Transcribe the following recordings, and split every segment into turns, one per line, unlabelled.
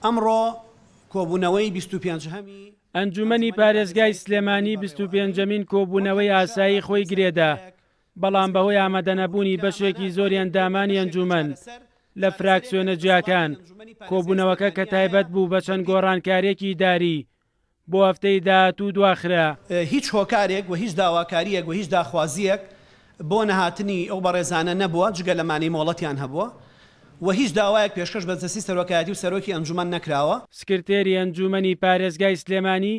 ئەمڕۆ کۆبوونەوەی 25 هەمی
ئەنجومەنی پارێزگای سلێمانی 25مین کۆبوونەوەی ئاسایی خۆی گرێدا، بەڵام بەهۆی ئامادەنەبوونی بەشێکی زۆری ئەندامانی ئەنجومەن لە فراکسیۆنە جیاکان، کۆبوونەوەکە کە تایبەت بوو بە چەند گۆڕانکارێکی داری بۆ هەفتەی داهاتوو دواخرا.
هیچ هۆکارێک و هیچ داواکاریەک و هیچ داخوازیەک بۆ نەهاتنی ئەو بەڕێزانە نەبووە جگە لەمانی مۆڵەتیان هەبووە و هیچ داوایەک پێشکەش بە دەستی سەرۆکایەتی و سەرۆکی ئەنجومەن نەکراوە.
سکرتێری ئەنجومەنی پارێزگای سلێمانی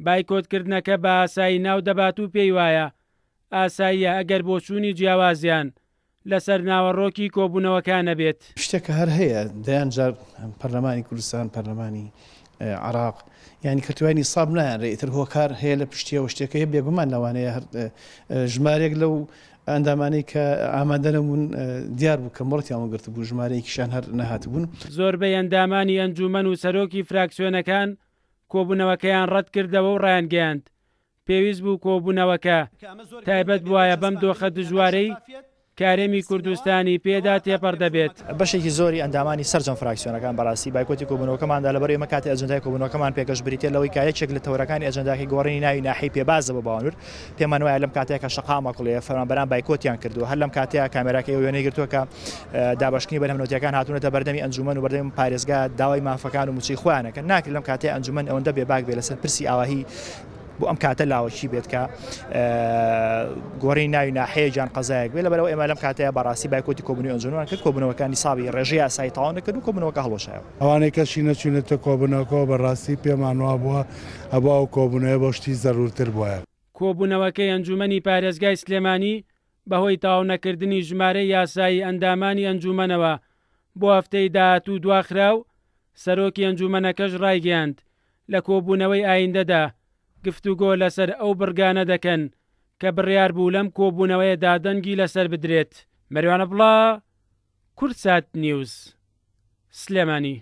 بایکۆتکردنەکە بە ئاسایی ناو دەبات و پێی وایە ئاساییە ئەگەر بۆ چوونی جیاوازیان لەسەر ناوەڕۆکی کۆبوونەوەکانە بێت.
شتێکە هەر هەیە دەیان جار پەرلەمانی کوردستان پەرلەمانی عراق ینی کەتوانی ساب نایانڕێ ئیتر هۆکار هەیە لە پشتیەوە شتێکە هەیە بێگومان لەوانەیە ژمارێک لەو ئەندامانەی کە ئامادەنەبوون دیار بوو کە مڵەتیان وەگرت بوو ژمارەیەکیشان هەر نەهات بوون.
زۆربەی ئەندامانی ئەنجومەن و سەرۆکی فراکسیۆنەکان کۆبوونەوەکەیان ڕەت کردەوە و ڕایانگەیاند پێویست بوو کۆبوونەوەکە تایبەت بوایە بەم دۆخە دژوارەی کارێمی کوردستانی پێدا تێپەڕ دەبێت.
بەشێکی زۆری ئەندامانی سەرجەم فراکسیۆنەکان بەڕاستی بایکۆتی کۆبوونەوەکەماندا لەبەر ئێمە کاتی ئەجەندای کۆبوونەوەکەمان پێکەش بریتێ لەوەی کایەکێک لە تەورەکانی ئەجەنداکی گۆڕینی ناوی ناحی پێبازە بە باوەنور پێمان وایە لەم کاتێکە شەقامە کوڵەیە فەرمانبەران بایکۆتیان کردووە هەر لەم کاتەیە کامێراکە وێنەی گرتووە کە دابەشکردنی بەرهەمنەوتیەکان هاتوونەتە بەردەمی ئەنجومەن و بەردەمی پارێزگا داوای مافەکان و موچەی خۆیانەکە ناکرد لەم کاتەیە ئەنجومەن ئەوەندە بێباک بێ لەسەر پرسی ئاواهی بۆ ئەم کاتە لاوەچی بێت کە گۆڕی ناوی ناحەیەجان قەزایەک بێت لەبەرەوە ئێمە لەم کاتەیە بەڕاستی بایکۆتی کۆبوونی ئەنجومەن کرد کۆبوونەوەکانی ساڵی ڕێژەی یاسایی تەواو نەکرد و کۆبوونەوەکە هەڵۆشایەوە.
ئەوانەی کەشی نەچوونێتە کۆبوونەوەکەوە بەڕاستی پێمان وا بووە ئەبا و کۆبوونەوە بۆ شتی زەرورتر بووە.
کۆبوونەوەکەی ئەنجومەنی پارێزگای سلێمانی بەهۆی تەواو نەکردنی ژمارەی یاسایی ئەندامانی ئەنجومەنەوە بۆ هەفتەی داهاتوو دواخرا و سەرۆکی ئەنجومەنەکەش ڕایگەیاند لە کۆبوونەوەی ئایندەدا گفتوگۆ لەسەر ئەو بڕگانە دەکەن کە بڕیار بوو لەم کۆبوونەوەیەدا دەنگی لەسەر بدرێت. مەریوانە بڵا، کورتسات نیوز، سلێمانی.